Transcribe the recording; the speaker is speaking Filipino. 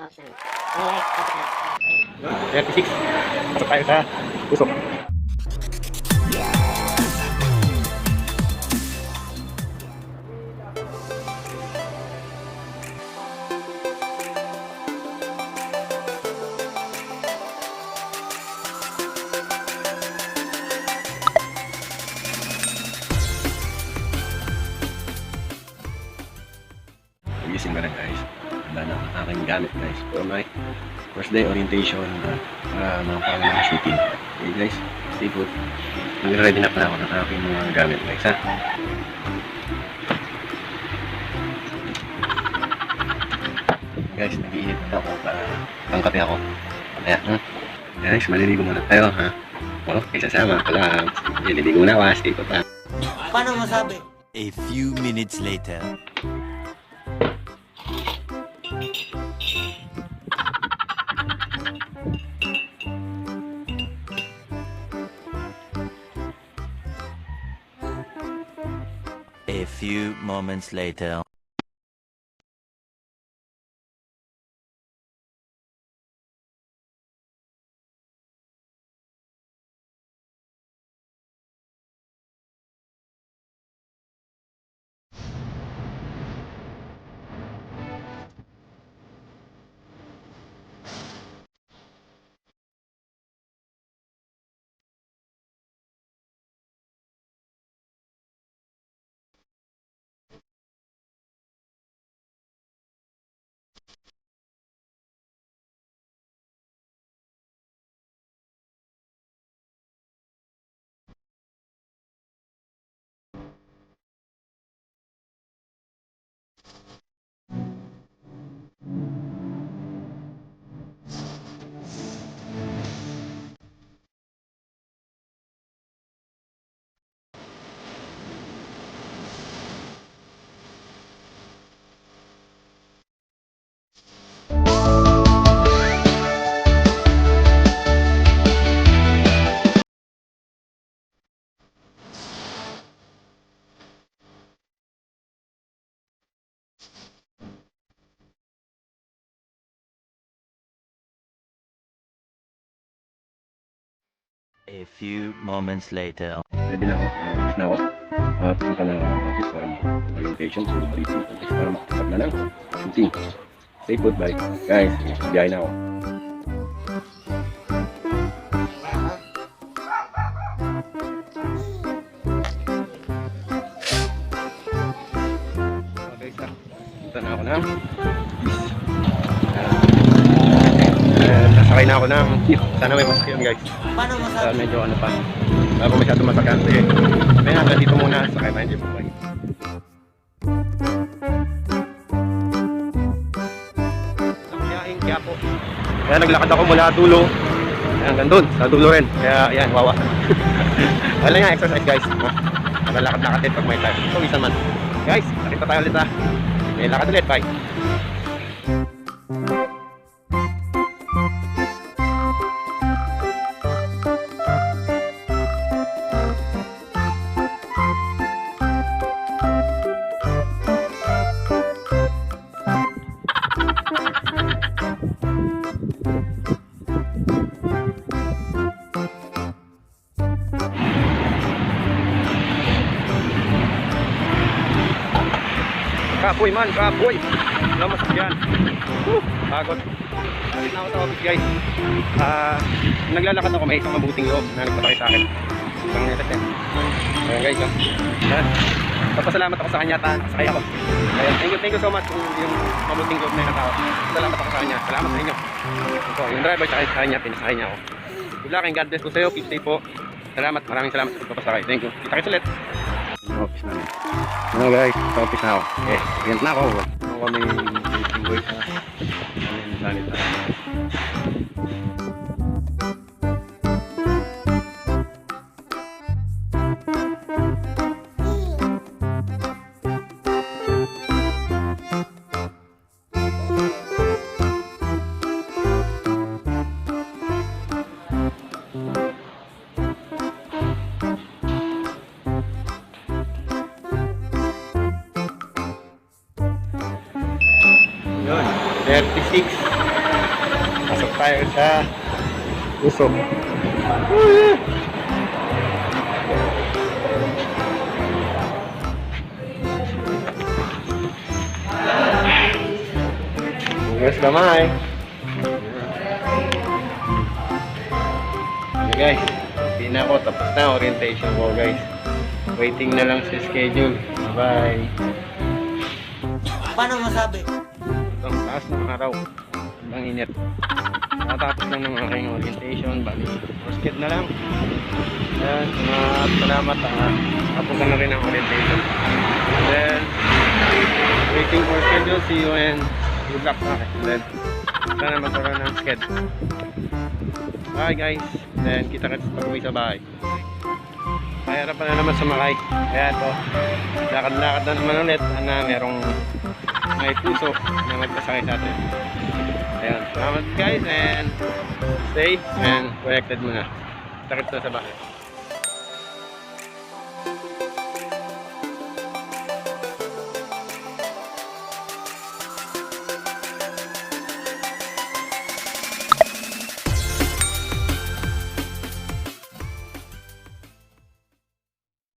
36. Pasok tayo sa usok. Gising ka na guys. Wala na ang aking gamit guys. For my first day orientation para makapagal ng shooting. Okay guys, stay put. Nag-ready na pala ako ng aking mga gamit guys ha. Guys, nag-iinit na ako para pangkape ako. Kaya guys, maliligo muna tayo ha. Okay, sasama ko lang. Maliligo na ako, stay put ha. Paano masabi? A few minutes later. A few moments later. A few moments later. Ready na ako. Tapos na ako. Punta na ako office para orientation. So, balitin ko para makapag na lang. Shooting. Stay put, bye. Guys, biyahe na ako. Okay, punta na ako ng nasakay na ako ng jeep. Sana may masakyan guys. Paano masabi? Medyo ano pa. Bago masyado masakyan. Kaya hanggang dito muna. Sakay na hindi po kayo. Kaya po. Kaya naglakad ako mula dulo. Hanggang doon. Sa dulo rin. Kaya ayan, wawa. Wala nga exercise guys. Nalakad-lakad din pag may time. So, isan man. Guys, nakita tayo ulit ha. Okay, lakad ulit. Bye. Kapoy man, kapoy. Wala masakyan. Pagod. Alit na ako sa office guys. Naglalakad ako, may isang mabuting loob na nagpatay sa akin. Isang netas yan. Ayan guys. Papasalamat ako sa kanya at nakasakay ako. Ayan, thank you so much yung mabuting loob na yung tao. Salamat ako sa kanya. Salamat sa inyo. Ito, yung driver sa kanya, pinasakay niya ako. Good luck and God bless po sa iyo. Keep safe po. Salamat, maraming salamat sa pagpapasakay. Thank you. Kita kayo ulit. Office namin. Ano guys, sa office na ako. Okay, ganyan na ako. Ano kami yung boys na namin na. Yun, 36. Pasok tayo sa puso. Hugas kamay. Okay guys, hindi na ako. Tapos na orientation ko guys. Waiting na lang sa schedule. Bye. Paano masabi? Ang taas ng araw. Ang init. Natapos lang ng aking orientation. Bali, sked na lang. Yan, salamat. Tapos na rin ang orientation. Then, waiting for schedule. See you and good luck sa akin. Then, sana magkaroon ng sked. Bye guys. Then, kita-kits pag-uwi sa bahay. Mahirap pa na naman sumakay. Kaya ito, lakad-lakad na naman ulit. Merong may puso na magkasakay sa atin. Ayan, salamat guys and stay and connected muna. Takit na sa bahay.